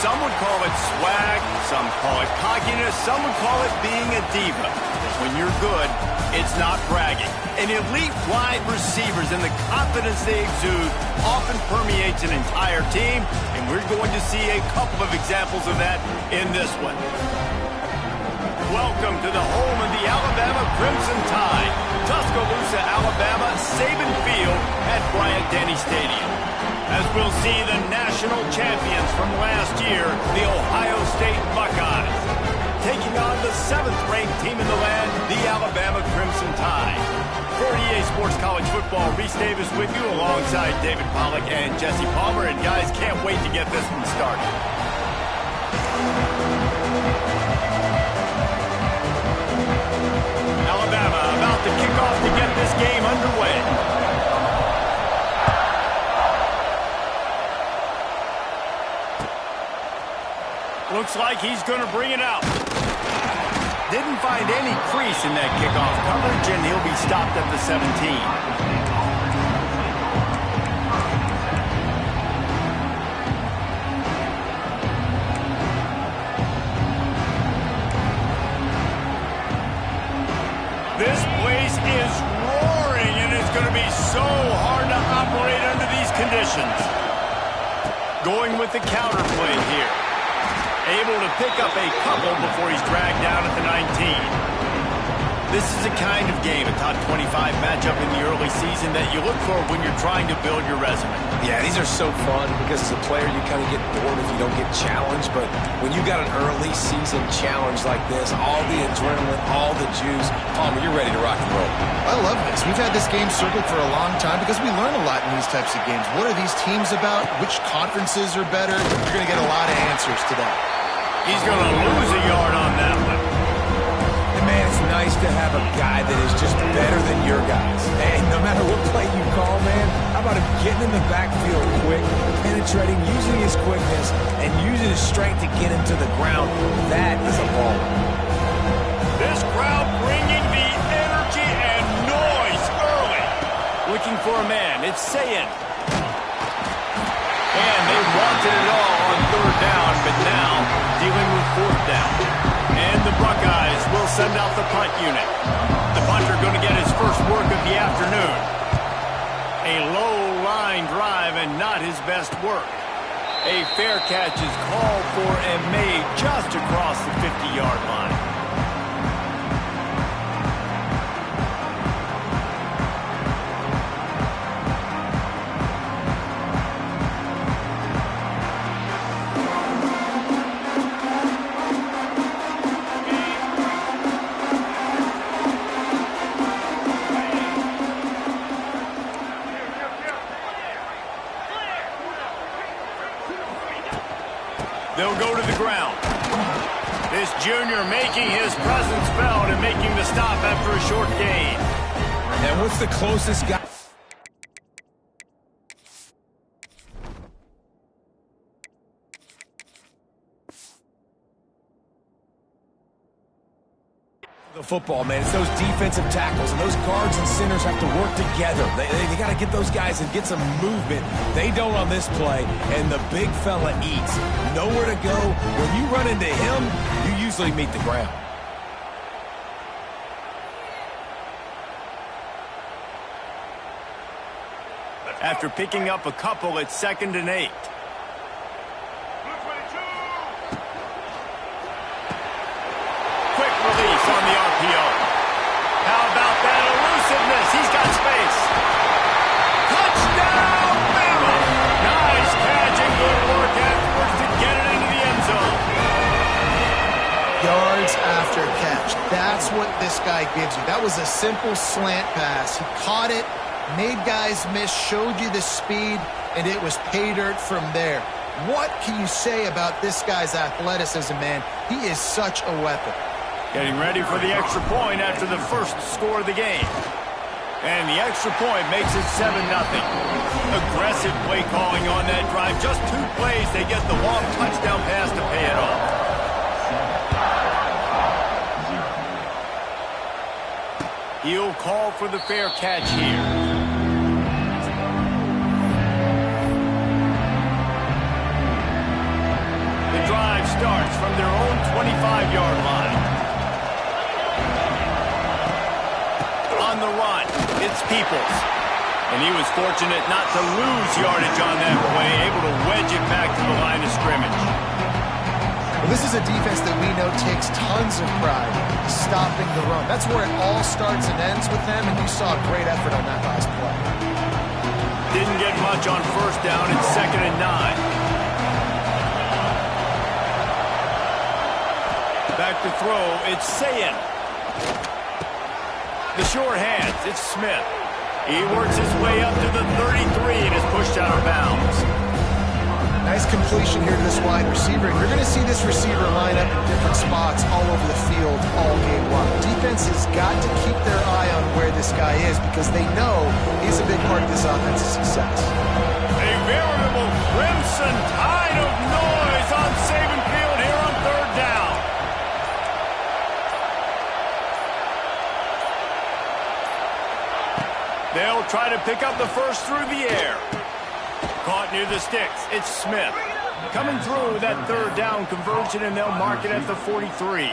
Some would call it swag, some call it cockiness, some would call it being a diva. When you're good, it's not bragging. And elite wide receivers and the confidence they exude often permeates an entire team, and we're going to see a couple of examples of that in this one. Welcome to the home of the Alabama Crimson Tide, Tuscaloosa, Alabama, Saban Field at Bryant-Denny Stadium. As we'll see the national champions from last year, the Ohio State Buckeyes, taking on the 7th-ranked team in the land, the Alabama Crimson Tide. For EA Sports College Football, Reese Davis with you alongside David Pollack and Jesse Palmer. And guys, can't wait to get this one started. Alabama about to kick off to get this game underway. Looks like he's going to bring it out. Didn't find any crease in that kickoff coverage, and he'll be stopped at the 17. This place is roaring, and it's going to be so hard to operate under these conditions. Going with the counter play here. Able to pick up a couple before he's dragged down at the 19. This is a kind of game, a top 25 matchup in the early season that you look for when you're trying to build your resume. Yeah, these are so fun because as a player you kind of get bored if you don't get challenged, but when you got an early season challenge like this, all the adrenaline, all the juice, Palmer, you're ready to rock and roll. I love this. We've had this game circled for a long time because we learn a lot in these types of games. What are these teams about? Which conferences are better? You're going to get a lot of answers to that. He's going to lose a yard on that one. And man, it's nice to have a guy that is just better than your guys. And no matter what play you call, man, how about him getting in the backfield quick, penetrating, using his quickness, and using his strength to get him to the ground? That is a ball. This crowd bringing the energy and noise early. Looking for a man. It's Sayin. And they wanted it all on 3rd down, but now dealing with 4th down. And the Buckeyes will send out the punt unit. The punter going to get his first work of the afternoon. A low line drive and not his best work. A fair catch is called for and made just across the 50-yard line. They'll go to the ground. This junior making his presence felt and making the stop after a short gain. And what's the closest guy? The football, man, it's those defensive tackles, and those guards and centers have to work together. They got to get those guys and get some movement. They don't on this play, and the big fella eats. Nowhere to go. When you run into him, you usually meet the ground. After picking up a couple, it's 2nd and 8. Release on the RPO. How about that elusiveness? He's got space. Touchdown, Bama! Nice catch and good work afterwards to get it into the end zone. Yards after catch. That's what this guy gives you. That was a simple slant pass. He caught it, made guys miss, showed you the speed, and it was pay dirt from there. What can you say about this guy's athleticism, man? He is such a weapon. Getting ready for the extra point after the first score of the game. And the extra point makes it 7-0. Aggressive play calling on that drive. Just 2 plays, they get the long touchdown pass to pay it off. He'll call for the fair catch here. The 35-yard line. On the run, it's Peoples. And he was fortunate not to lose yardage on that play, able to wedge it back to the line of scrimmage. Well, this is a defense that we know takes tons of pride stopping the run. That's where it all starts and ends with them, and you saw a great effort on that last play. Didn't get much on first down. It's 2nd and 9. Back to throw, it's Sayin. The short hands, it's Smith. He works his way up to the 33 and is pushed out of bounds. Nice completion here to this wide receiver. And you're going to see this receiver line up in different spots all over the field all game long. Defense has got to keep their eye on where this guy is because they know he's a big part of this offense's success. A veritable crimson tide of noise on Saban Field here on 3rd down. They'll try to pick up the first through the air. Caught near the sticks. It's Smith. Coming through that 3rd down conversion, and they'll mark it at the 43.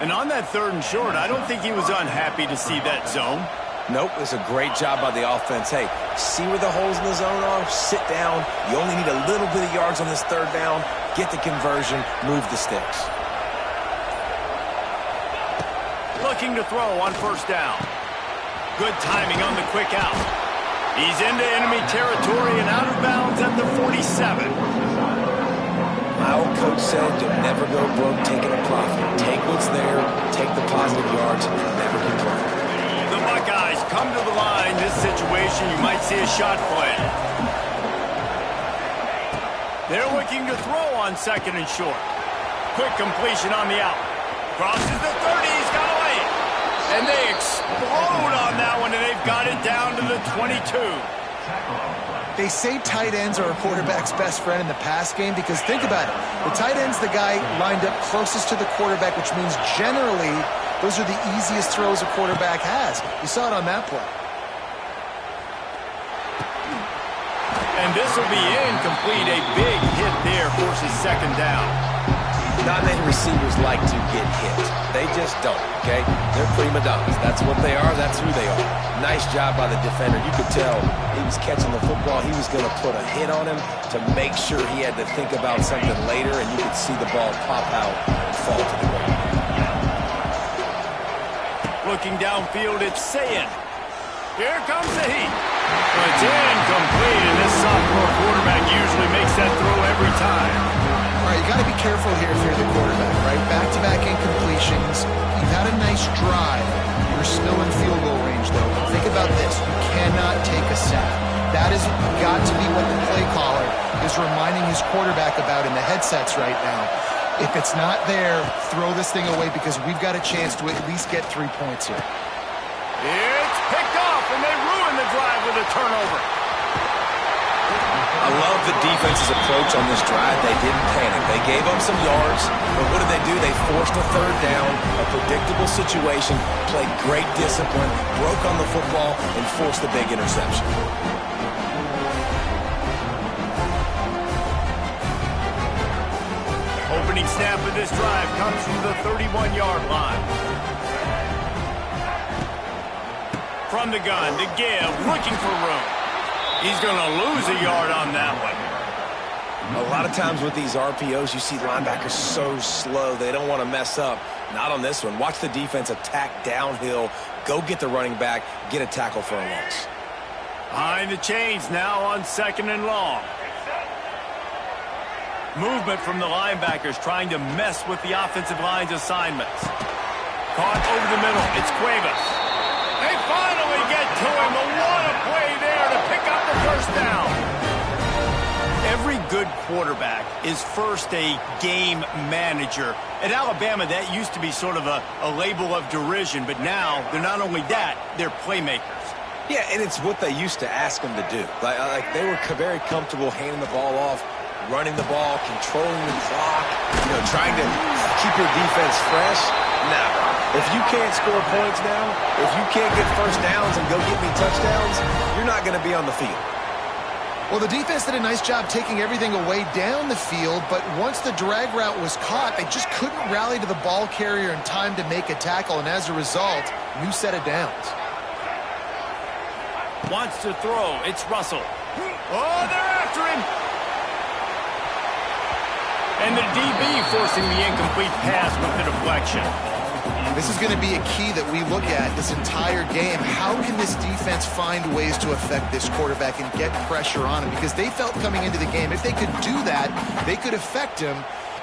And on that 3rd and short, I don't think he was unhappy to see that zone. Nope, it's a great job by the offense. Hey, see where the holes in the zone are? Sit down. You only need a little bit of yards on this 3rd down. Get the conversion. Move the sticks. Looking to throw on 1st down. Good timing on the quick out. He's into enemy territory and out of bounds at the 47. My old coach said you'll never go broke taking a profit. Take what's there, take the positive yards, and never complain. The Buckeyes come to the line. This situation, you might see a shot play. They're looking to throw on 2nd and short. Quick completion on the out. Crosses the 30, he's got away. And they explode on that one, and they've got it down to the 22. They say tight ends are a quarterback's best friend in the pass game because think about it. The tight end's the guy lined up closest to the quarterback, which means generally those are the easiest throws a quarterback has. You saw it on that play. And this will be incomplete. A big hit there forces 2nd down. Not many receivers like to get hit. They just don't, okay? They're prima donnas. That's what they are. That's who they are. Nice job by the defender. You could tell he was catching the football. He was going to put a hit on him to make sure he had to think about something later, and you could see the ball pop out and fall to the ground. Looking downfield, it's Sayin. Here comes the heat. It's incomplete, and this sophomore quarterback usually makes that throw every time. All right, you got to be careful here if you're the quarterback, right? Back-to-back incompletions. You've had a nice drive. You're still in field goal range, though. Think about this. You cannot take a sack. That has got to be what the play caller is reminding his quarterback about in the headsets right now. If it's not there, throw this thing away because we've got a chance to at least get 3 points here. It's picked off, and they ruin the drive with a turnover. I love the defense's approach on this drive. They didn't panic. They gave up some yards, but what did they do? They forced a 3rd down, a predictable situation, played great discipline, broke on the football, and forced the big interception. Opening snap of this drive comes from the 31-yard line. From the gun to give, looking for room. He's going to lose a yard on that one. A lot of times with these RPOs, you see linebackers so slow, they don't want to mess up. Not on this one. Watch the defense attack downhill, go get the running back, get a tackle for a loss. Behind the chains now on 2nd and long. Movement from the linebackers trying to mess with the offensive line's assignments. Caught over the middle. It's Cuevas. They finally get to him. But what a play there to pick up the 1st down. Every good quarterback is first a game manager. At Alabama, that used to be sort of a label of derision, but now they're not only that, they're playmakers. Yeah, and it's what they used to ask them to do. Like they were very comfortable handing the ball off, running the ball, controlling the clock, trying to keep your defense fresh. Now, if you can't score points now, if you can't get 1st downs and go get me touchdowns, you're not going to be on the field. Well, the defense did a nice job taking everything away down the field, but once the drag route was caught, they just couldn't rally to the ball carrier in time to make a tackle, and as a result, new set of downs. Wants to throw. It's Russell. Oh, they're after him. And the DB forcing the incomplete pass with the deflection. This is going to be a key that we look at this entire game. How can this defense find ways to affect this quarterback and get pressure on him? Because they felt coming into the game, if they could do that, they could affect him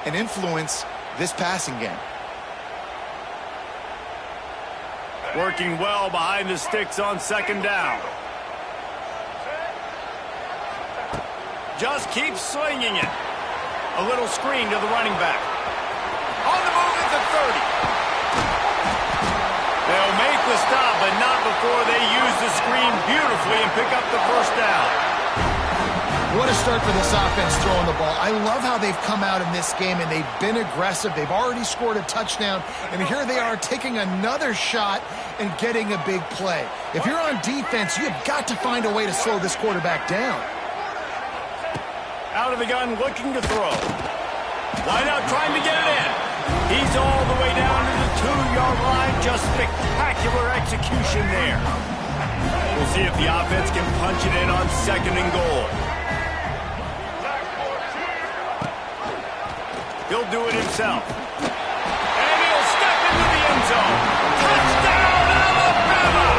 and influence this passing game. Working well behind the sticks on second down. Just keeps swinging it. A little screen to the running back. On the move at the 30. They'll make the stop, but not before they use the screen beautifully and pick up the first down. What a start for this offense throwing the ball. I love how they've come out in this game, and they've been aggressive. They've already scored a touchdown, and here they are taking another shot and getting a big play. If you're on defense, you've got to find a way to slow this quarterback down. Out of the gun, looking to throw. Wide out, trying to get it in. He's all the way down to the 2-yard line. Just spectacular execution there. We'll see if the offense can punch it in on second and goal. He'll do it himself. And he'll step into the end zone. Touchdown, Alabama!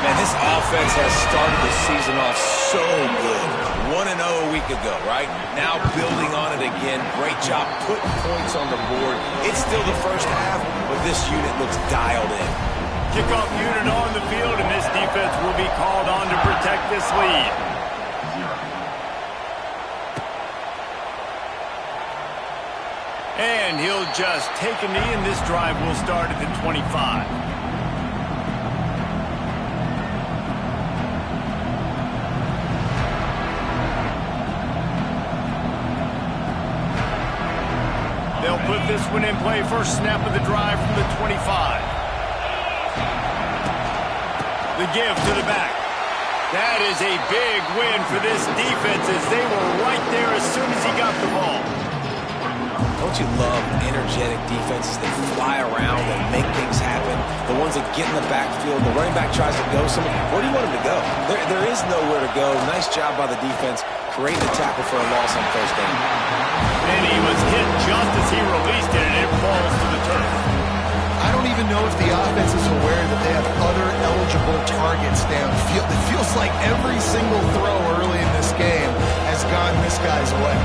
Man, this offense has started the season off so good. 1-0 a week ago, right? Now building on it again. Great job putting points on the board. It's still the first half, but this unit looks dialed in. Kickoff unit on the field, and this defense will be called on to protect this lead. And he'll just take a knee, and this drive will start at the 25. They'll put this one in play. First snap of the drive from the 25. The give to the back. That is a big win for this defense as they were right there as soon as he got the ball. Don't you love energetic defenses that fly around and make things happen? The ones that get in the backfield, the running back tries to go somewhere. Where do you want him to go? There is nowhere to go. Nice job by the defense, creating a tackle for a loss on first down. And he was hit just as he released it, and it falls to the turf. I don't even know if the offense is aware that they have other eligible targets downfield. It feels like every single throw early in this game has gone this guy's way.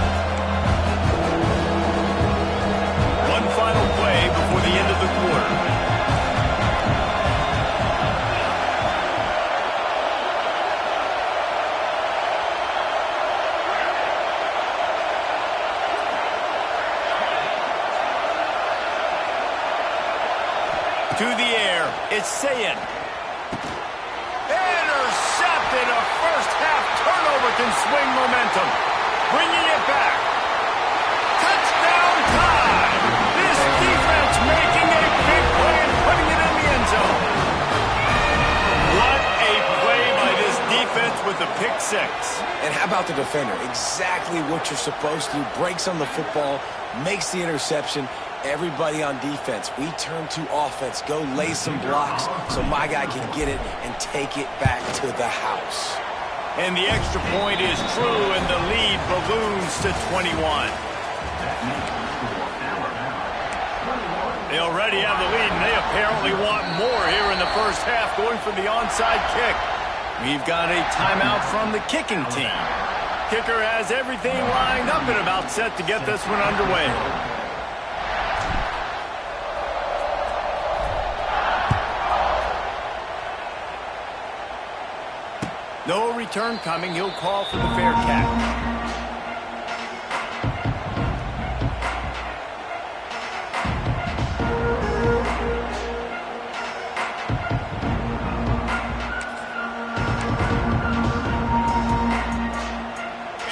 One final play before the end of the quarter. To the air, it's Sayin. Intercepted. A first-half turnover can swing momentum. Bringing it back. Touchdown time. This defense making a big play and putting it in the end zone. What a play by this defense with the pick six. And how about the defender? Exactly what you're supposed to do. Breaks on the football, makes the interception. Everybody on defense, we turn to offense. Go lay some blocks so my guy can get it and take it back to the house. And the extra point is true, and the lead balloons to 21. They already have the lead, and they apparently want more here in the first half, going for the onside kick. We've got a timeout from the kicking team. Kicker has everything lined up and about set to get this one underway. No return coming. He'll call for the fair catch.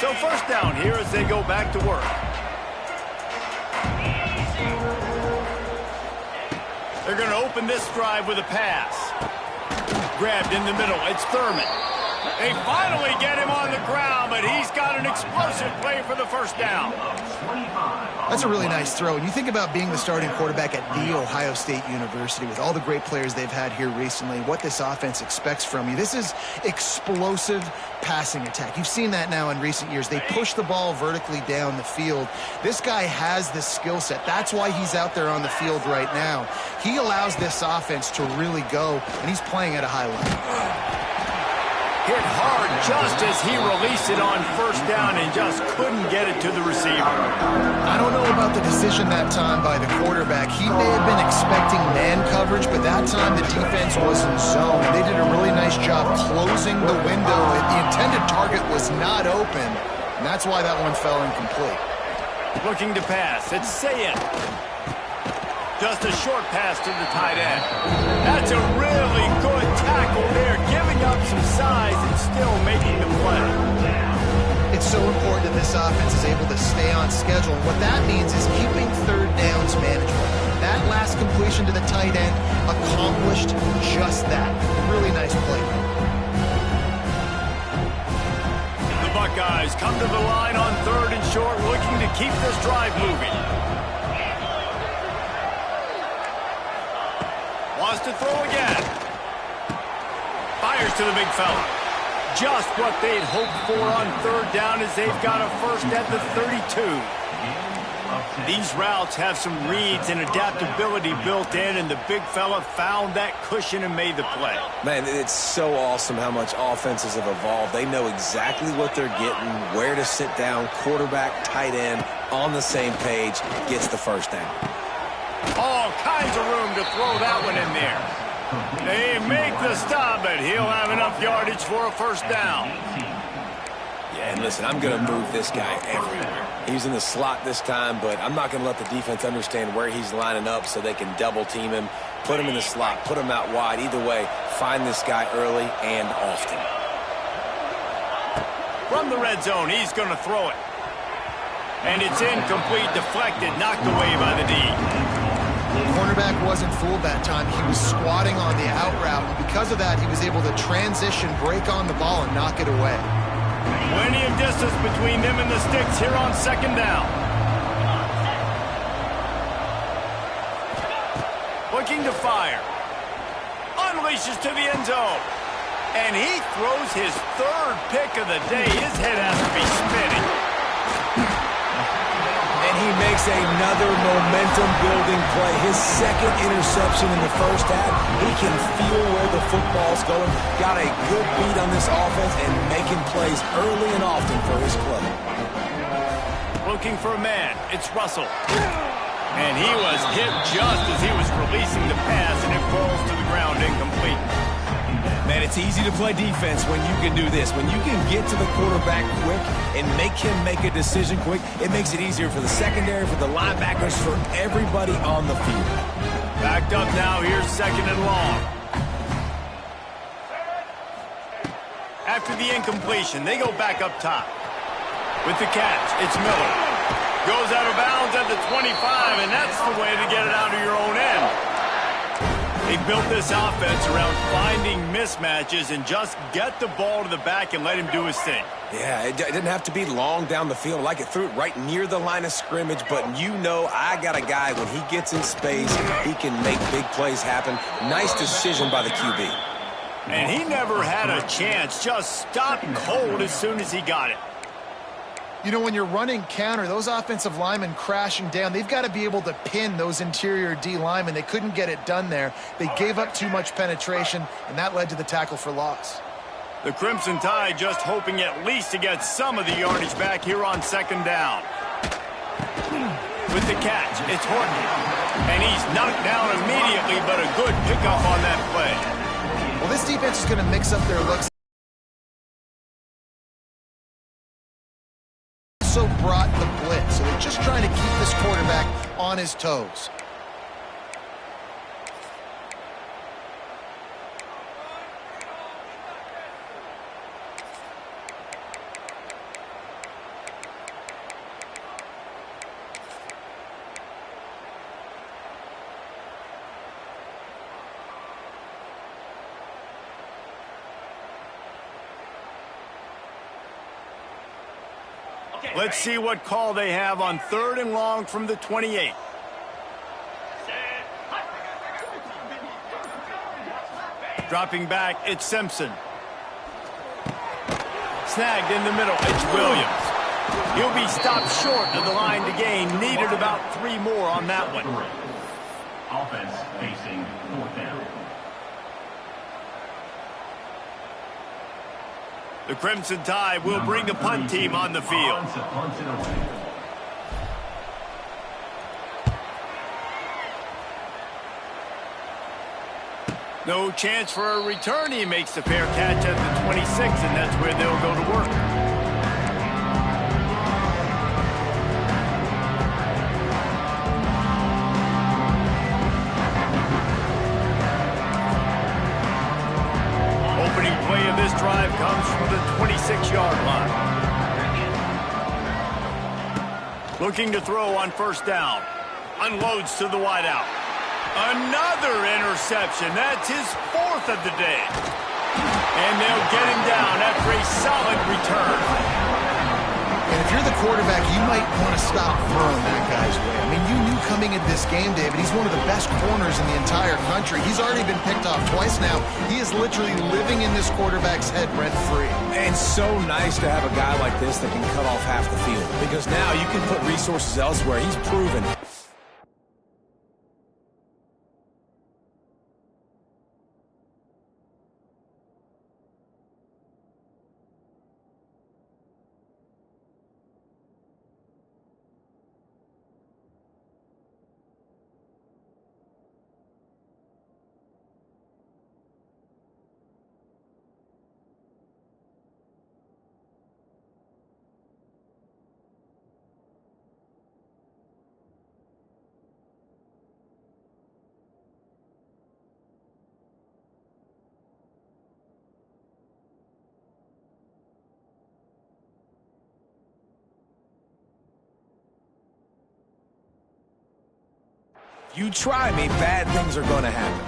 So first down here as they go back to work. They're going to open this drive with a pass. Grabbed in the middle. It's Thurman. They finally get him but he's got an explosive play for the first down. That's a really nice throw. And you think about being the starting quarterback at The Ohio State University with all the great players they've had here recently, what this offense expects from you. This is explosive passing attack. You've seen that now in recent years. They push the ball vertically down the field. This guy has the skill set. That's why he's out there on the field right now. He allows this offense to really go, and he's playing at a high level. Hit hard just as he released it on first down and just couldn't get it to the receiver. I don't know about the decision that time by the quarterback. He may have been expecting man coverage, but that time the defense was in zone. They did a really nice job closing the window. The intended target was not open, and that's why that one fell incomplete. Looking to pass. It's Sayin. Just a short pass to the tight end. That's a really good tackle there, giving up some size and still making the play. It's so important that this offense is able to stay on schedule. And what that means is keeping third downs manageable. That last completion to the tight end accomplished just that. Really nice play. The Buckeyes come to the line on 3rd and short, looking to keep this drive moving. Wants to throw again. Fires to the big fella. Just what they'd hoped for on 3rd down as they've got a first at the 32. These routes have some reads and adaptability built in, and the big fella found that cushion and made the play. Man, it's so awesome how much offenses have evolved. They know exactly what they're getting, where to sit down, quarterback, tight end, on the same page, gets the first down. All kinds of room to throw that one in there. They make the stop, but he'll have enough yardage for a first down. Yeah, and listen, I'm going to move this guy everywhere. He's in the slot this time, but I'm not going to let the defense understand where he's lining up so they can double team him, put him in the slot, put him out wide. Either way, find this guy early and often. From the red zone, he's going to throw it. And it's incomplete, deflected, knocked away by the D. The cornerback wasn't fooled that time. He was squatting on the out route, and because of that, he was able to transition, break on the ball, and knock it away. Plenty of distance between them and the sticks here on 2nd down. Looking to fire. Unleashes to the end zone. And he throws his 3rd pick of the day. His head has to be spinning. And he makes another momentum-building play. His 2nd interception in the first half. He can feel where the football's going. Got a good beat on this offense and making plays early and often for his club. Looking for a man. It's Russell. And he was hit just as he was releasing the pass, and it falls to the ground incomplete. Man, it's easy to play defense when you can do this. When you can get to the quarterback quick and make him make a decision quick, it makes it easier for the secondary, for the linebackers, for everybody on the field. Backed up now, here's 2nd and long. After the incompletion, they go back up top. With the catch, it's Miller. Goes out of bounds at the 25, and that's the way to get it out of your own end. They built this offense around finding mismatches and just get the ball to the back and let him do his thing. Yeah, it didn't have to be long down the field. Like it threw it right near the line of scrimmage, but you know I got a guy, when he gets in space, he can make big plays happen. Nice decision by the QB. And he never had a chance, just stopped cold as soon as he got it. You know, when you're running counter, those offensive linemen crashing down, they've got to be able to pin those interior D linemen. They couldn't get it done there. They gave up too much penetration, and that led to the tackle for loss. The Crimson Tide just hoping at least to get some of the yardage back here on 2nd down. With the catch, it's Horton. And he's knocked down immediately, but a good pickup on that play. Well, this defense is going to mix up their looks. Also brought the blitz, so they're just trying to keep this quarterback on his toes. Let's see what call they have on 3rd and long from the 28. Dropping back, it's Simpson. Snagged in the middle, it's Williams. He'll be stopped short of the line to gain. Needed about 3 more on that one. Offense facing 4th down. The Crimson Tide will bring the punt team on the field. No chance for a return. He makes the fair catch at the 26, and that's where they'll go to work. Opening play of this drive comes from the 26-yard line. Looking to throw on 1st down. Unloads to the wideout. Another interception. That's his 4th of the day. And they'll get him down after a solid return. And if you're the quarterback, you might want to stop throwing that guy's way. I mean, you knew coming into this game, David, he's one of the best corners in the entire country. He's already been picked off twice now. He is literally living in this quarterback's head rent-free. And so nice to have a guy like this that can cut off half the field. Because now you can put resources elsewhere. He's proven. You try me, bad things are going to happen.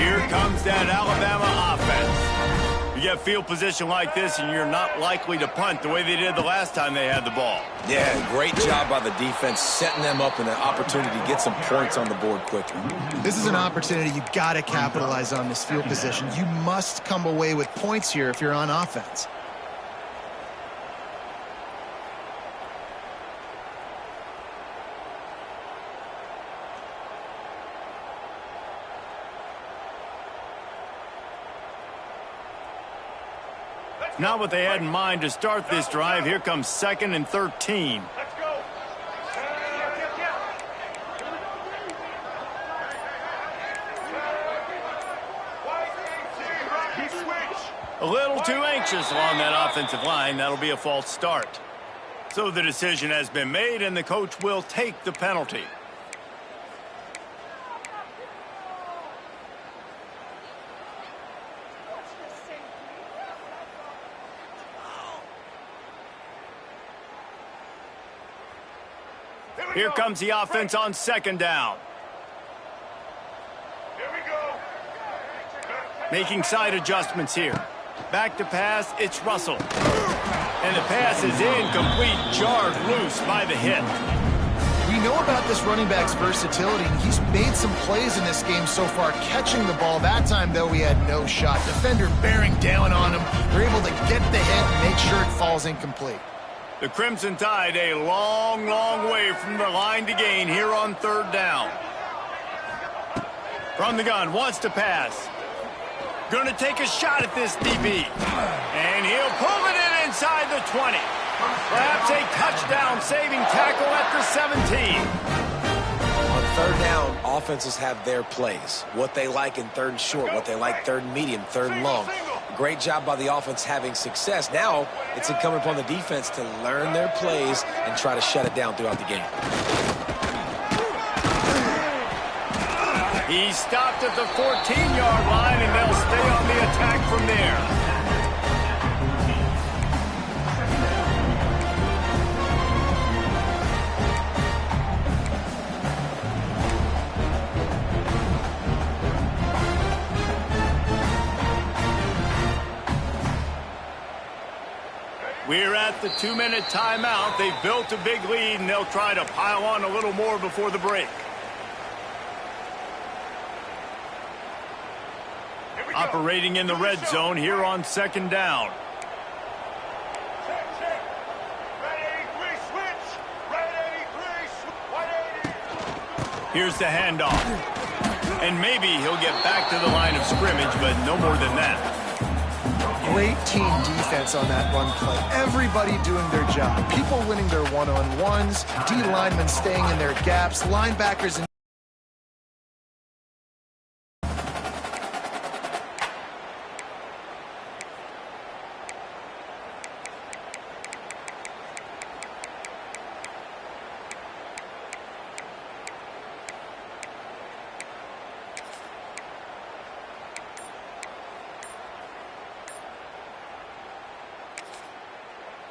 Here comes that Alabama offense. You get field position like this, and you're not likely to punt the way they did the last time they had the ball. Yeah, great job by the defense, setting them up in an opportunity to get some points on the board quickly. This is an opportunity you got to capitalize on this field position. You must come away with points here if you're on offense. Not what they had in mind to start this drive. Here comes 2nd and 13. Let's go. A little too anxious along that offensive line. That'll be a false start. So the decision has been made, and the coach will take the penalty. Here comes the offense on 2nd down. Here we go. Making side adjustments here. Back to pass, it's Russell. And the pass is incomplete, jarred loose by the hit. We know about this running back's versatility, and he's made some plays in this game so far, catching the ball. That time, though, he had no shot. Defender bearing down on him. They're able to get the hit and make sure it falls incomplete. The Crimson Tide a long, long way from the line to gain here on 3rd down. From the gun, wants to pass. Gonna take a shot at this DB. And he'll pull it in inside the 20. Perhaps a touchdown-saving tackle at the 17. On 3rd down, offenses have their plays. What they like in 3rd and short, what they like 3rd and medium, 3rd and long. Great job by the offense having success. Now it's incumbent upon the defense to learn their plays and try to shut it down throughout the game. He's stopped at the 14-yard line, and they'll stay on the attack from there. We're at the 2-minute timeout. They've built a big lead, and they'll try to pile on a little more before the break. Operating in the red zone here on 2nd down. Here's the handoff. And maybe he'll get back to the line of scrimmage, but no more than that. Great team defense on that run play. Everybody doing their job. People winning their one-on-ones, D linemen staying in their gaps, linebackers and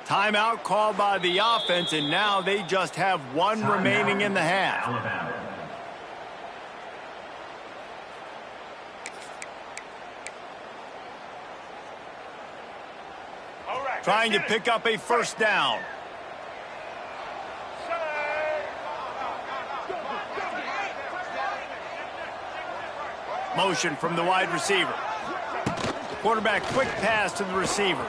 timeout called by the offense, and now they just have one remaining in the half. Trying to pick up a 1st down. Motion from the wide receiver. Quarterback quick pass to the receiver.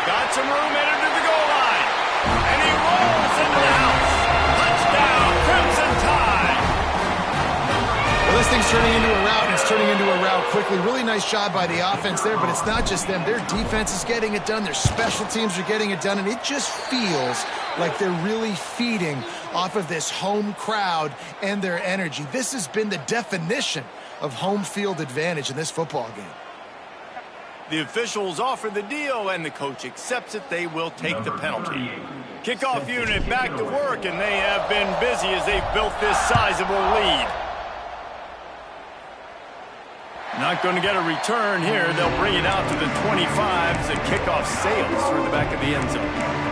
Got some room, headed to the goal line. And he rolls into the house. Touchdown, Crimson Tide. Well, this thing's turning into a rout, and it's turning into a rout quickly. Really nice job by the offense there, but it's not just them. Their defense is getting it done. Their special teams are getting it done, and it just feels like they're really feeding off of this home crowd and their energy. This has been the definition of home field advantage in this football game. The officials offer the deal, and the coach accepts it. They will take the penalty. Kickoff unit back to work, and they have been busy as they've built this sizable lead. Not going to get a return here. They'll bring it out to the 25 as the kickoff sails through the back of the end zone.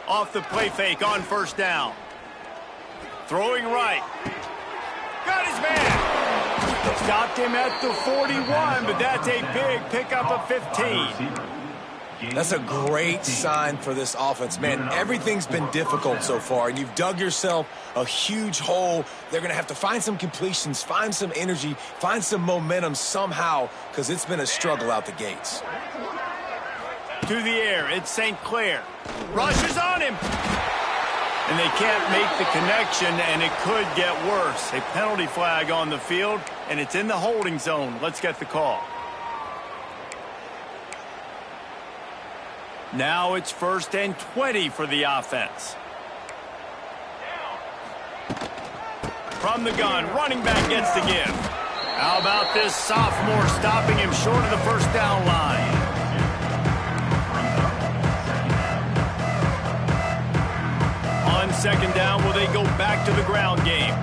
Off the play fake on 1st down. Throwing right. Got his man. Stopped him at the 41, but that's a big pickup of 15. That's a great sign for this offense, man. Everything's been difficult so far, and you've dug yourself a huge hole. They're going to have to find some completions, find some energy, find some momentum somehow, because it's been a struggle out the gates. To the air, it's St. Clair. Rushes on him. And they can't make the connection, and it could get worse. A penalty flag on the field, and it's in the holding zone. Let's get the call. Now it's 1st and 20 for the offense. From the gun, running back gets the give. How about this sophomore stopping him short of the 1st down line? On 2nd down, will they go back to the ground game?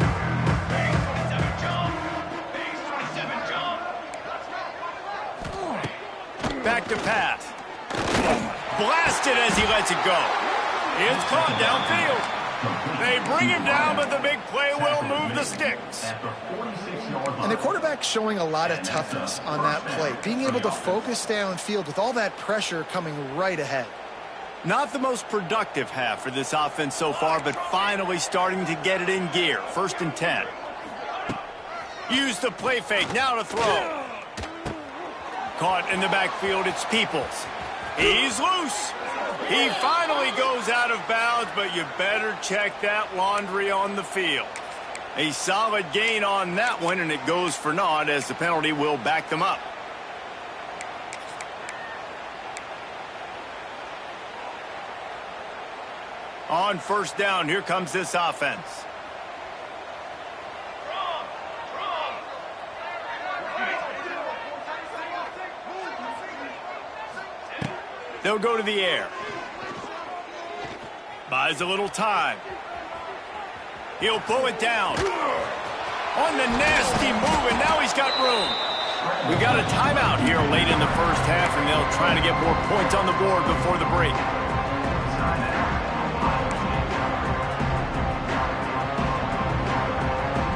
Back to pass. Blasted as he lets it go. It's caught downfield. They bring him down, but the big play will move the sticks. And the quarterback showing a lot of toughness on that play, being able to focus downfield with all that pressure coming right ahead. Not the most productive half for this offense so far, but finally starting to get it in gear. 1st and 10. Use the play fake, now to throw. Caught in the backfield, it's Peoples. He's loose. He finally goes out of bounds, but you better check that laundry on the field. A solid gain on that one, and it goes for naught as the penalty will back them up. On 1st down, here comes this offense. They'll go to the air. Buys a little time. He'll pull it down. On the nasty move, and now he's got room. We got a timeout here late in the first half, and they'll try to get more points on the board before the break.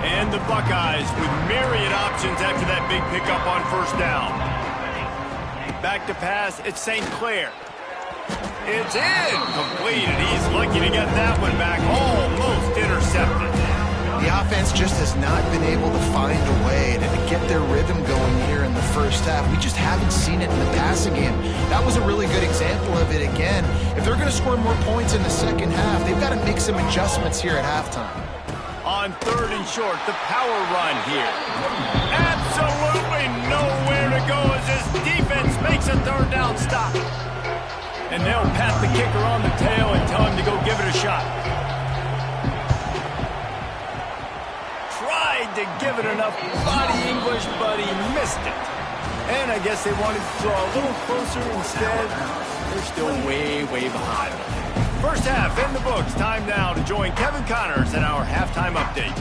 And the Buckeyes with myriad options after that big pickup on first down. Back to pass, it's St. Clair. It's incomplete, and he's lucky to get that one back. Almost intercepted. The offense just has not been able to find a way to get their rhythm going here in the first half. We just haven't seen it in the passing game. That was a really good example of it again. If they're going to score more points in the second half, they've got to make some adjustments here at halftime. On third and short, the power run here. Absolutely nowhere to go as this defense makes a third down stop. And they'll pat the kicker on the tail and tell him to go give it a shot. Tried to give it enough body English, but he missed it. And I guess they wanted to draw a little closer instead. They're still way, way behind. First half in the books. Time now to join Kevin Connors in our halftime update.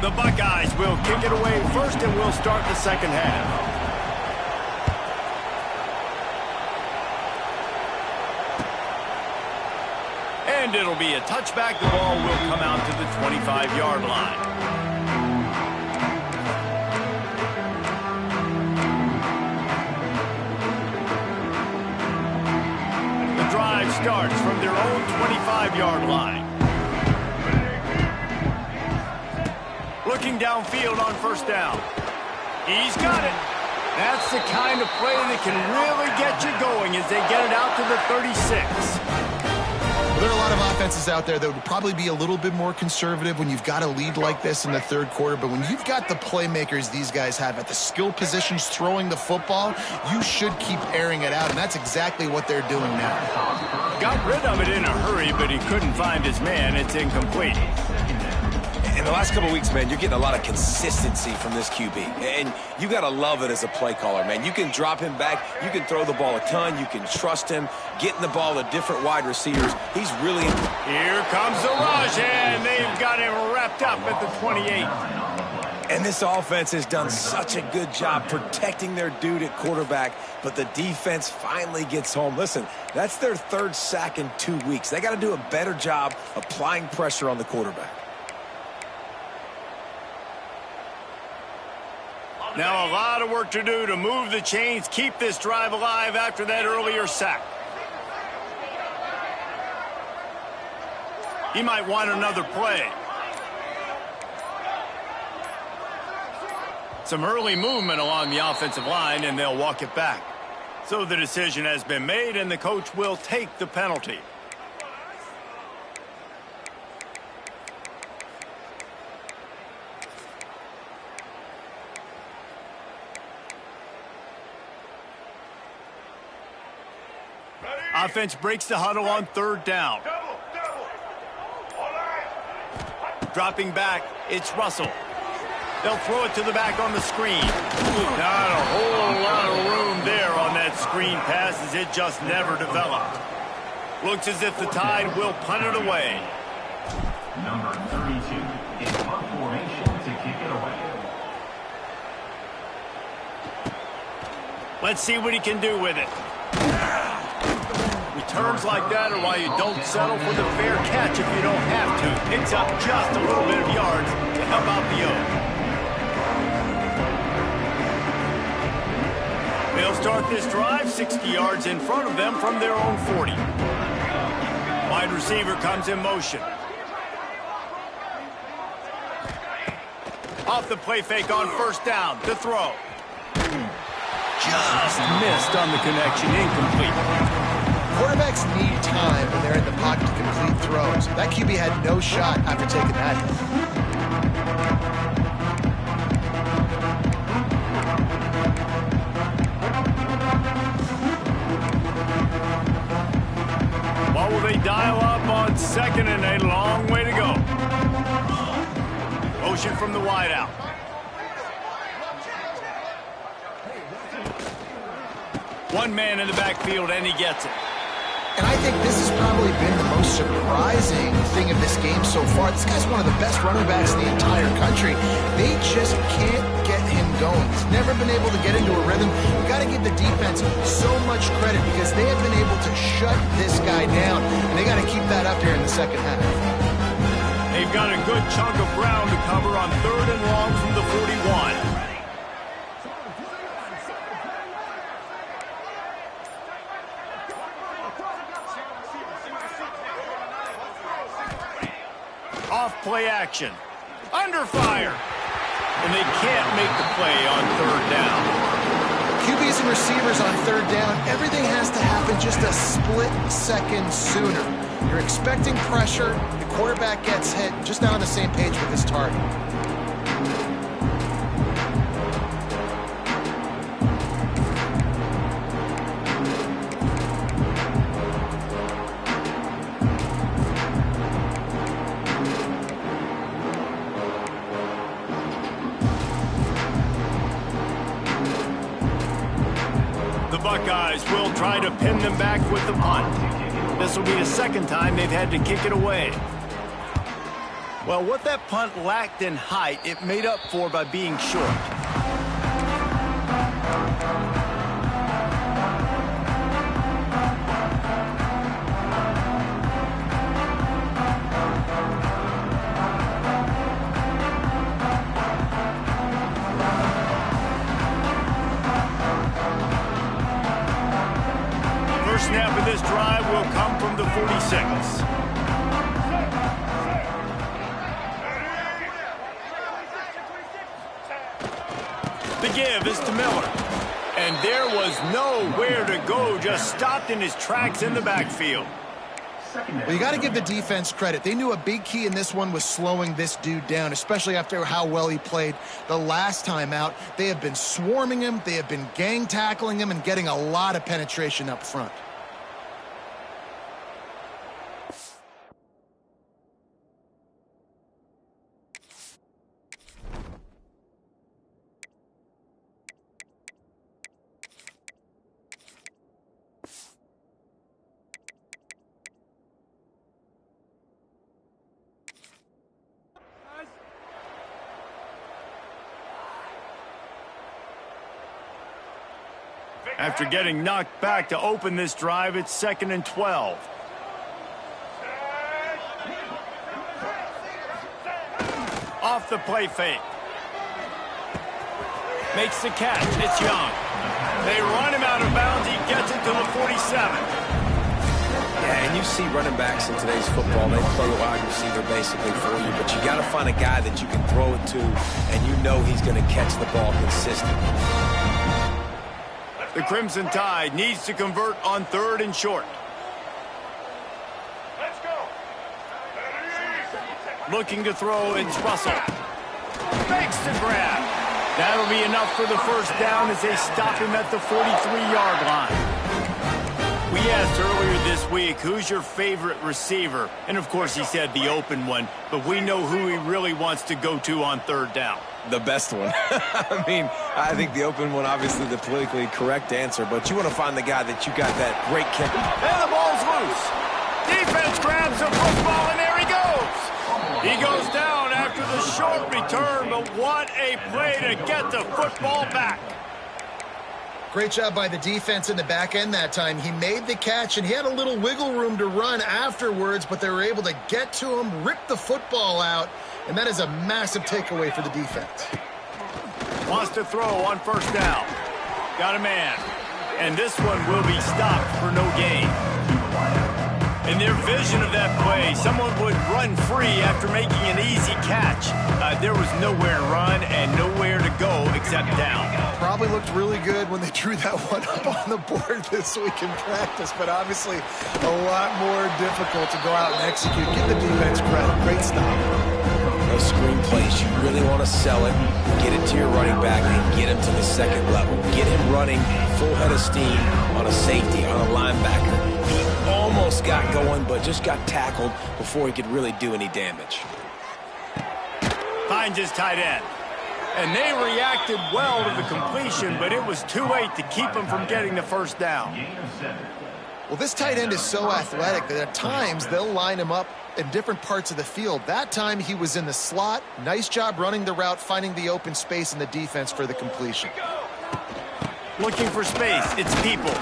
The Buckeyes will kick it away first, and we'll start the second half. And it'll be a touchback. The ball will come out to the 25-yard line. The drive starts from their own 25-yard line. Looking downfield on first down. He's got it. That's the kind of play that can really get you going as they get it out to the 36. There are a lot of offenses out there that would probably be a little bit more conservative when you've got a lead like this in the third quarter, but when you've got the playmakers these guys have at the skill positions throwing the football, you should keep airing it out, and that's exactly what they're doing now. Got rid of it in a hurry, but he couldn't find his man. It's incomplete. In the last couple of weeks, man, you're getting a lot of consistency from this QB. And you got to love it as a play caller, man. You can drop him back. You can throw the ball a ton. You can trust him. Getting the ball to different wide receivers. He's really... Here comes the rush, and they've got him wrapped up at the 28. And this offense has done such a good job protecting their dude at quarterback, but the defense finally gets home. Listen, that's their third sack in 2 weeks. They got to do a better job applying pressure on the quarterback. Now a lot of work to do to move the chains, keep this drive alive after that earlier sack. He might want another play. Some early movement along the offensive line, and they'll walk it back. So the decision has been made, and the coach will take the penalty. Offense breaks the huddle on third down. Dropping back, it's Russell. They'll throw it to the back on the screen. Not a whole lot of room there on that screen pass as it just never developed. Looks as if the Tide will punt it away. Number 32 in punt formation to kick it away. Let's see what he can do with it. Returns like that are why you don't settle for the fair catch if you don't have to. Picks up just a little bit of yards to help out the O. They'll start this drive 60 yards in front of them from their own 40. Wide receiver comes in motion. Off the play fake on first down to throw. Just missed on the connection, incomplete. Quarterbacks need time when they're in the pocket to complete throws. That QB had no shot after taking that hit. What will they dial up on second and a long way to go? Motion from the wideout. One man in the backfield, and he gets it. And I think this has probably been the most surprising thing of this game so far. This guy's one of the best running backs in the entire country. They just can't get him going. He's never been able to get into a rhythm. You got to give the defense so much credit because they have been able to shut this guy down, and they got to keep that up here in the second half. They've got a good chunk of ground to cover on 3rd and long from the 41. Off play action. Under fire. And they can't make the play on 3rd down. QBs and receivers on 3rd down, everything has to happen just a split second sooner. You're expecting pressure, the quarterback gets hit, just not on the same page with his target. Buckeyes will try to pin them back with the punt. This will be the second time they've had to kick it away. Well, what that punt lacked in height, it made up for by being short. Snap of this drive will come from the 46. The give is to Miller. And there was nowhere to go, just stopped in his tracks in the backfield. Well, you got to give the defense credit. They knew a big key in this one was slowing this dude down, especially after how well he played the last time out. They have been swarming him, they have been gang tackling him, and getting a lot of penetration up front. After getting knocked back to open this drive, it's 2nd and 12. Off the play fake. Makes the catch. It's Young. They run him out of bounds. He gets it to the 47. Yeah, and you see running backs in today's football, they play wide receiver basically for you, but you got to find a guy that you can throw it to, and you know he's going to catch the ball consistently. The Crimson Tide needs to convert on 3rd and short. Let's go. Looking to throw, it's Russell. Makes the grab. That'll be enough for the first down as they stop him at the 43-yard line. We asked earlier this week, who's your favorite receiver? And, of course, he said the open one, but we know who he really wants to go to on 3rd down. The best one. I mean, I think the open one, obviously the politically correct answer, but you want to find the guy that you got that great kick. And the ball's loose. Defense grabs the football, and there he goes. He goes down after the short return, but what a play to get the football back. Great job by the defense in the back end that time. He made the catch, and he had a little wiggle room to run afterwards, but they were able to get to him, rip the football out, and that is a massive takeaway for the defense. Wants to throw on 1st down. Got a man. And this one will be stopped for no gain. In their vision of that play, someone would run free after making an easy catch. There was nowhere to run and nowhere to go except down. Probably looked really good when they drew that one up on the board this week in practice, but obviously a lot more difficult to go out and execute. Give the defense credit. Great stop. Those screen plays, you really want to sell it, get it to your running back, and get him to the 2nd level. Get him running full head of steam on a safety, on a linebacker. He almost got going, but just got tackled before he could really do any damage. Finds his tight end. And they reacted well to the completion, but it was too late to keep him from getting the 1st down. Well, this tight end is so athletic that at times they'll line him up in different parts of the field. That time he was in the slot. Nice job running the route, finding the open space in the defense for the completion. Looking for space, it's Peoples.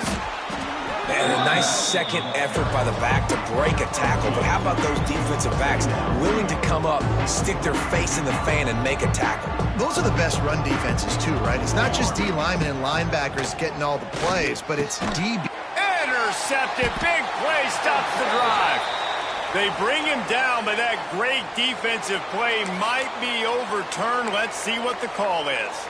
And a nice second effort by the back to break a tackle. But how about those defensive backs willing to come up, stick their face in the fan, and make a tackle? Those are the best run defenses too, right? It's not just D linemen and linebackers getting all the plays, but it's DB. Intercepted, big play, stops the drive. They bring him down, but that great defensive play might be overturned. Let's see what the call is.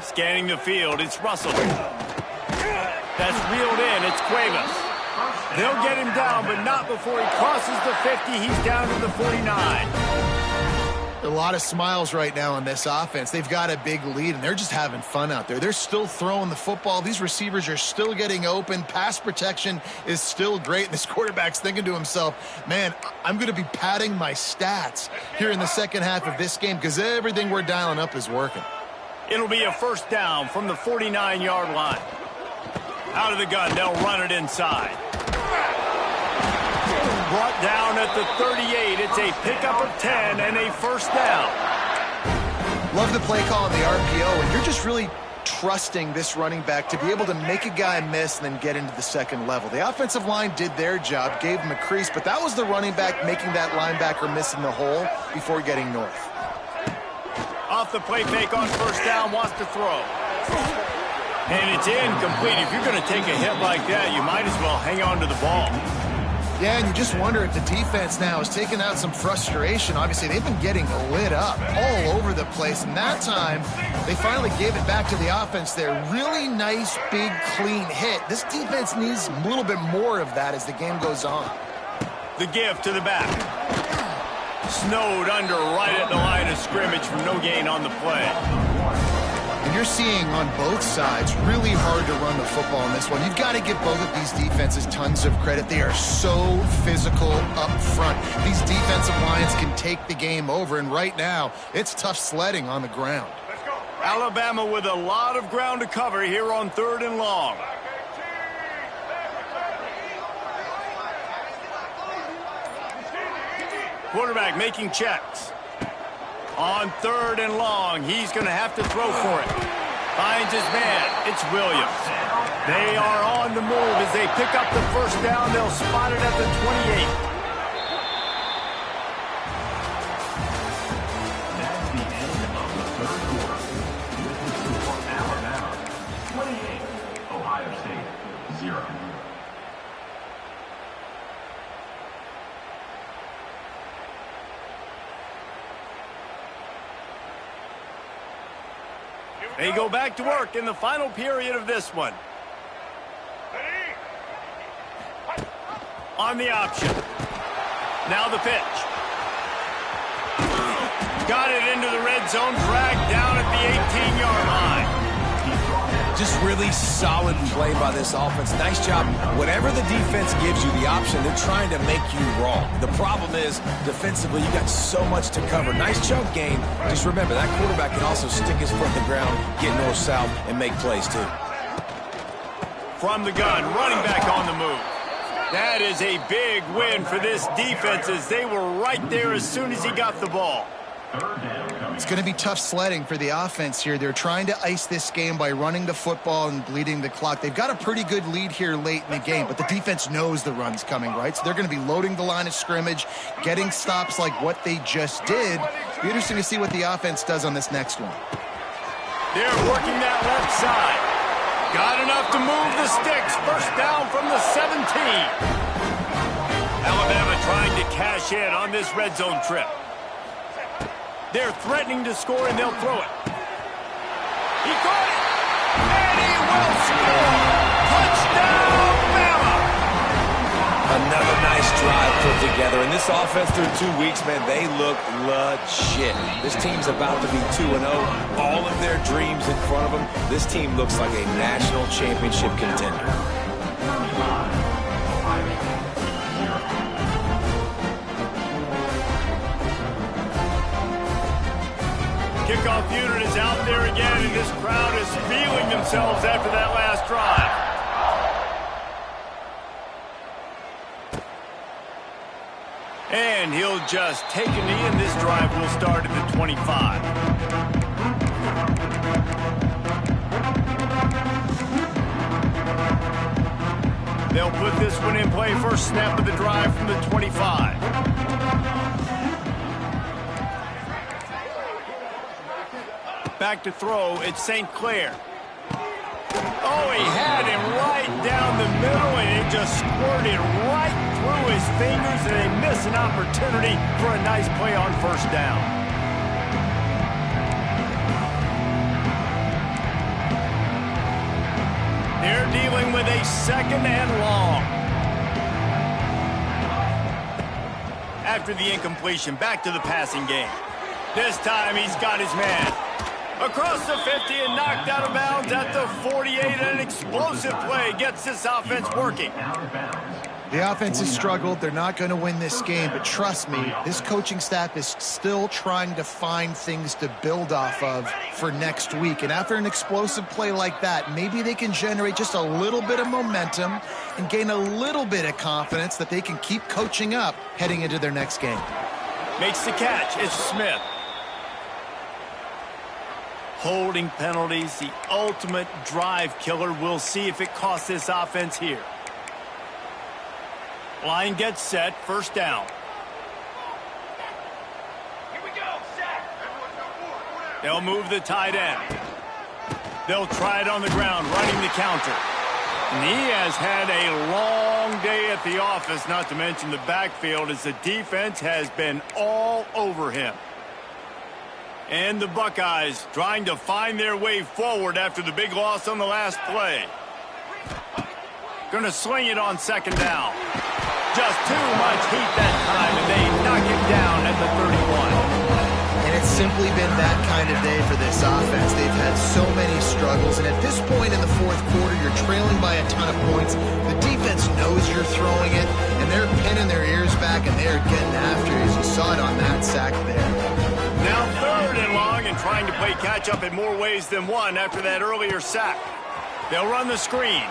Scanning the field, it's Russell. That's reeled in, it's Cuevas. They'll get him down, but not before he crosses the 50. He's down to the 49. A lot of smiles right now on this offense. They've got a big lead, and they're just having fun out there. They're still throwing the football. These receivers are still getting open. Pass protection is still great. This quarterback's thinking to himself, man, I'm going to be padding my stats here in the second half of this game because everything we're dialing up is working. It'll be a first down from the 49-yard line. Out of the gun, they'll run it inside. Brought down at the 38. It's a pickup of 10 and a first down. Love the play call on the RPO, and you're just really trusting this running back to be able to make a guy miss and then get into the second level. The offensive line did their job, gave him a crease, but that was the running back making that linebacker miss in the hole before getting north. Off the play fake on first down, wants to throw. And it's incomplete. If you're going to take a hit like that, you might as well hang on to the ball. Yeah, and you just wonder if the defense now is taking out some frustration. Obviously, they've been getting lit up all over the place. And that time, they finally gave it back to the offense there. Really nice, big, clean hit. This defense needs a little bit more of that as the game goes on. The give to the back. Snowed under right at the line of scrimmage from no gain on the play. And you're seeing on both sides really hard to run the football in this one. You've got to give both of these defenses tons of credit. They are so physical up front. These defensive lines can take the game over, and right now, it's tough sledding on the ground. Alabama with a lot of ground to cover here on 3rd and long. Quarterback making checks. On 3rd and long, he's going to have to throw for it. Finds his man. It's Williams. They are on the move as they pick up the first down. They'll spot it at the 28. That's the end of the third quarter. This is for Alabama 28, Ohio State 0. They go back to work in the final period of this one. On the option. Now the pitch. Got it into the red zone, dragged down at the 18-yard line. Just really solid play by this offense. Nice job. Whatever the defense gives you the option, they're trying to make you wrong. The problem is, defensively, you got so much to cover. Nice chunk gain. Just remember, that quarterback can also stick his foot in the ground, get north-south, and make plays, too. From the gun, running back on the move. That is a big win for this defense as they were right there as soon as he got the ball. It's going to be tough sledding for the offense here. They're trying to ice this game by running the football and bleeding the clock. They've got a pretty good lead here late in the game, but the defense knows the run's coming, right? So they're going to be loading the line of scrimmage, getting stops like what they just did. It'll be interesting to see what the offense does on this next one. They're working that left side. Got enough to move the sticks. First down from the 17. Alabama trying to cash in on this red zone trip. They're threatening to score, and they'll throw it. He caught it, and he will score. Touchdown, Bama! Another nice drive put together. And this offense through 2 weeks, man, they look legit. This team's about to be 2-0. All of their dreams in front of them. This team looks like a national championship contender. Kickoff unit is out there again, and this crowd is feeling themselves after that last drive. And he'll just take a knee, and this drive will start at the 25. They'll put this one in play. First snap of the drive from the 25. Back to throw, it's St. Clair. Oh, he had him right down the middle, and it just squirted right through his fingers, and they miss an opportunity for a nice play on first down. They're dealing with a second and long. After the incompletion, back to the passing game. This time he's got his man. Across the 50 and knocked out of bounds at the 48. An explosive play gets this offense working. The offense has struggled. They're not going to win this game, but trust me, this coaching staff is still trying to find things to build off of for next week. And after an explosive play like that, maybe they can generate just a little bit of momentum and gain a little bit of confidence that they can keep coaching up heading into their next game. Makes the catch. It's Smith. Holding penalties, the ultimate drive killer. We'll see if it costs this offense here. Line gets set, first down. Here we go, set. They'll move the tight end. They'll try it on the ground, running the counter. And he has had a long day at the office, not to mention the backfield, as the defense has been all over him. And the Buckeyes trying to find their way forward after the big loss on the last play. Going to sling it on second down. Just too much heat that time, and they knock it down at the 31. And it's simply been that kind of day for this offense. They've had so many struggles, and at this point in the fourth quarter, you're trailing by a ton of points. The defense knows you're throwing it, and they're pinning their ears back, and they're getting after you, as you saw it on that sack there. Now third and long, and trying to play catch-up in more ways than one after that earlier sack. They'll run the screen.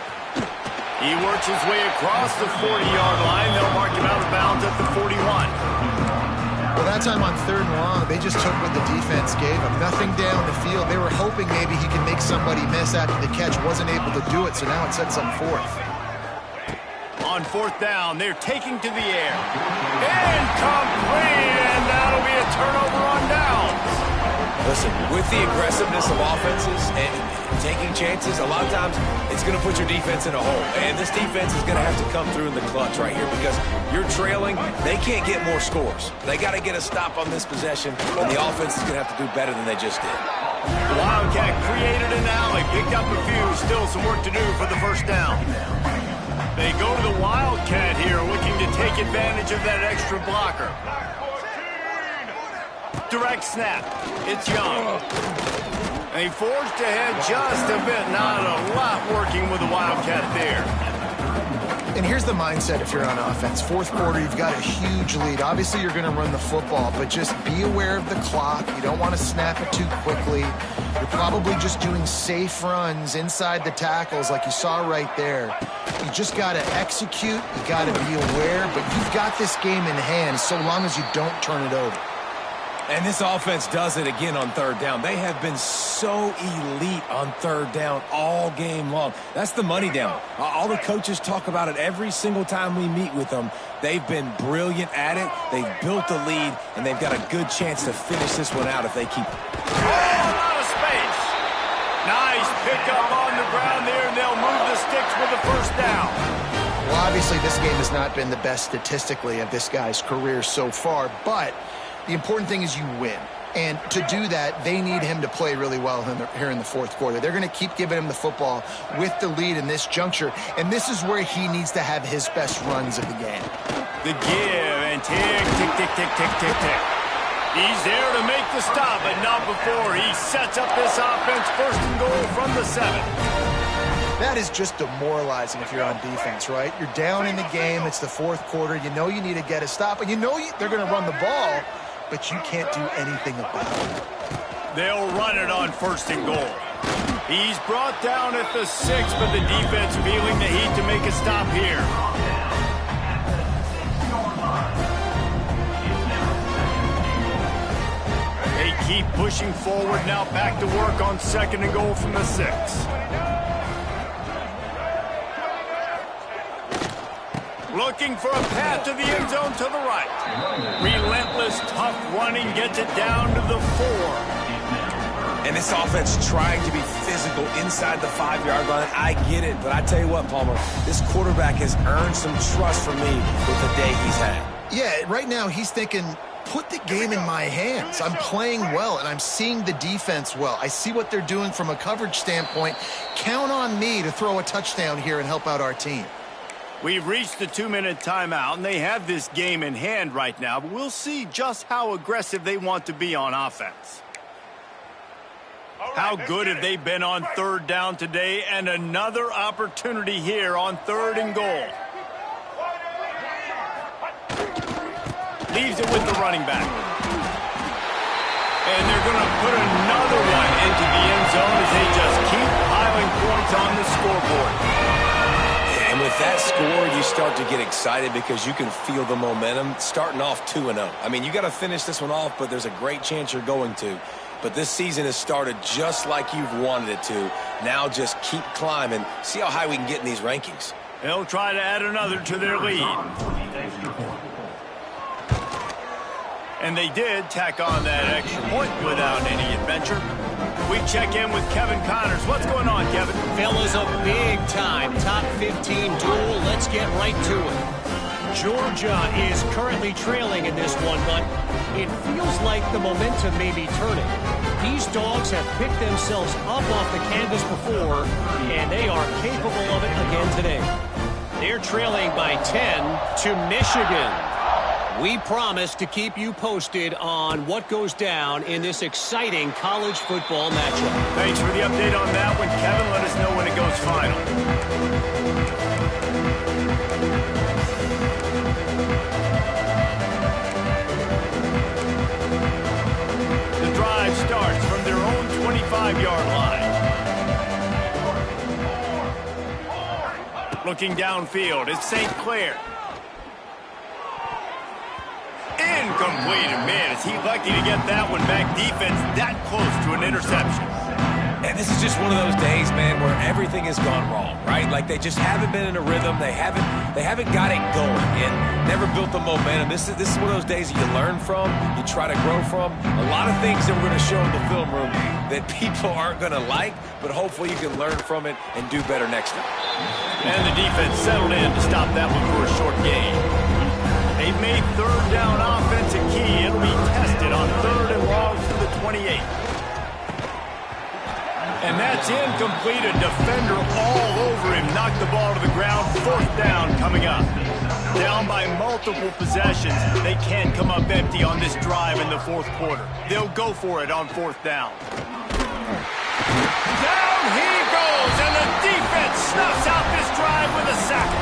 He works his way across the 40-yard line. They'll mark him out of bounds at the 41. Well, that time on third and long, they just took what the defense gave him. Nothing down the field. They were hoping maybe he could make somebody miss after the catch. Wasn't able to do it, so now it sets up fourth. On fourth down, they're taking to the air. Incomplete, and that'll be a turnover on downs. Listen, with the aggressiveness of offenses and taking chances, a lot of times it's going to put your defense in a hole. And this defense is going to have to come through in the clutch right here because you're trailing. They can't get more scores. They got to get a stop on this possession, and the offense is going to have to do better than they just did. The Wildcat created an alley, picked up a few, still some work to do for the first down. They go to the Wildcat here, looking to take advantage of that extra blocker. Direct snap. It's Young. And he forged ahead just a bit. Not a lot working with the Wildcat there. And here's the mindset if you're on offense. Fourth quarter, you've got a huge lead. Obviously, you're going to run the football, but just be aware of the clock. You don't want to snap it too quickly. You're probably just doing safe runs inside the tackles like you saw right there. You just got to execute. You got to be aware, but you've got this game in hand so long as you don't turn it over. And this offense does it again on third down. They have been so elite on third down all game long. That's the money down. All the coaches talk about it every single time we meet with them. They've been brilliant at it. They've built the lead, and they've got a good chance to finish this one out if they keep it. Oh, out of space. Nice pickup on the ground there, and they'll move the sticks with the first down. Well, obviously, this game has not been the best statistically of this guy's career so far, but the important thing is you win. And to do that, they need him to play really well here in the fourth quarter. They're going to keep giving him the football with the lead in this juncture. And this is where he needs to have his best runs of the game. The give and tick, tick, tick, tick, tick, tick, tick. He's there to make the stop, but not before he sets up this offense first and goal from the 7. That is just demoralizing if you're on defense, right? You're down in the game. It's the fourth quarter. You know you need to get a stop, and you know they're going to run the ball, but you can't do anything about it. They'll run it on 1st and goal. He's brought down at the 6, but the defense feeling the heat to make a stop here. They keep pushing forward now, back to work on 2nd and goal from the 6. Looking for a path to the end zone to the right. Relentless, tough running gets it down to the 4. And this offense trying to be physical inside the 5-yard line. I get it, but I tell you what, Palmer, this quarterback has earned some trust from me with the day he's had. Yeah, right now he's thinking, put the game in my hands. I'm playing well, and I'm seeing the defense well. I see what they're doing from a coverage standpoint. Count on me to throw a touchdown here and help out our team. We've reached the 2-minute timeout, and they have this game in hand right now, but we'll see just how aggressive they want to be on offense. How good have they been on 3rd down today, and another opportunity here on 3rd and goal. Leaves it with the running back. And they're going to put another one into the end zone as they just keep piling points on the scoreboard. And with that score, you start to get excited because you can feel the momentum starting off 2-0. I mean, you got to finish this one off, but there's a great chance you're going to. But this season has started just like you've wanted it to. Now just keep climbing. See how high we can get in these rankings. They'll try to add another to their lead. And they did tack on that extra point without any adventure. We check in with Kevin Connors. What's going on, Kevin? Fellas, a big-time top 15 duel. Let's get right to it. Georgia is currently trailing in this one, but it feels like the momentum may be turning. These dogs have picked themselves up off the canvas before, and they are capable of it again today. They're trailing by 10 to Michigan. We promise to keep you posted on what goes down in this exciting college football matchup. Thanks for the update on that one, Kevin. Let us know when it goes final. The drive starts from their own 25-yard line. Looking downfield, it's St. Clair. Incomplete, man, is he lucky to get that one back. Defense that close to an interception. And this is just one of those days, man, where everything has gone wrong, right? Like they just haven't been in a rhythm. They haven't got it going and never built the momentum. This is one of those days that you learn from, you try to grow from. A lot of things that we're going to show in the film room that people aren't going to like, but hopefully you can learn from it and do better next time. And the defense settled in to stop that one for a short gain. They've made 3rd down offense a key. It'll be tested on 3rd and long for the 28. And that's incomplete. A defender all over him. Knocked the ball to the ground. 4th down coming up. Down by multiple possessions. They can't come up empty on this drive in the 4th quarter. They'll go for it on 4th down. Down he goes, and the defense snuffs out this drive with a sack.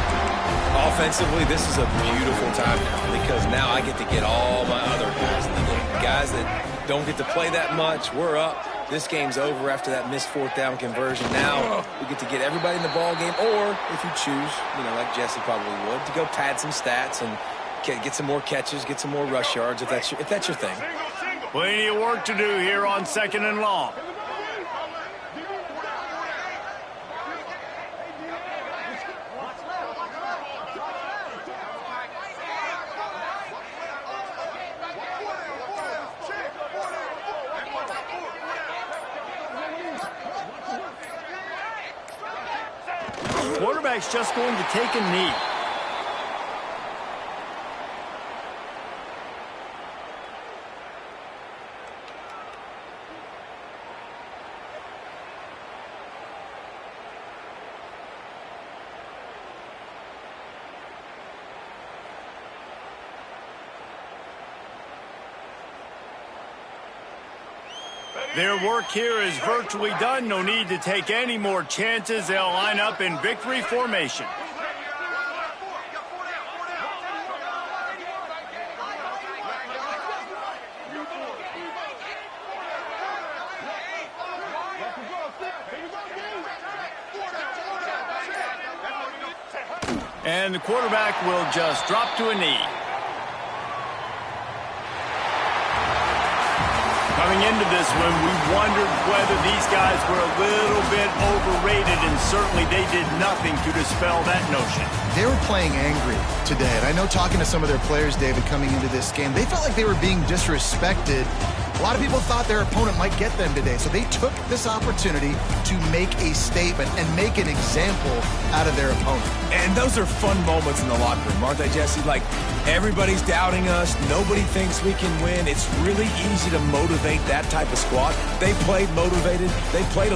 Offensively, this is a beautiful time now because now I get to get all my other guys in the game. Guys that don't get to play that much, we're up. This game's over after that missed 4th down conversion. Now we get to get everybody in the ball game, or if you choose, like Jesse probably would, to go pad some stats and get some more catches, get some more rush yards if that's your thing. Plenty of work to do here on 2nd and long. Quarterback's just going to take a knee. Their work here is virtually done. No need to take any more chances. They'll line up in victory formation. And the quarterback will just drop to a knee. Coming into this one, we wondered whether these guys were a little bit overrated, and certainly they did nothing to dispel that notion. They were playing angry today, and I know talking to some of their players, David, coming into this game, they felt like they were being disrespected. A lot of people thought their opponent might get them today, so they took this opportunity to make a statement and make an example out of their opponent. And those are fun moments in the locker room, aren't they, Jesse? Like, everybody's doubting us. Nobody thinks we can win. It's really easy to motivate that type of squad. They played motivated. They played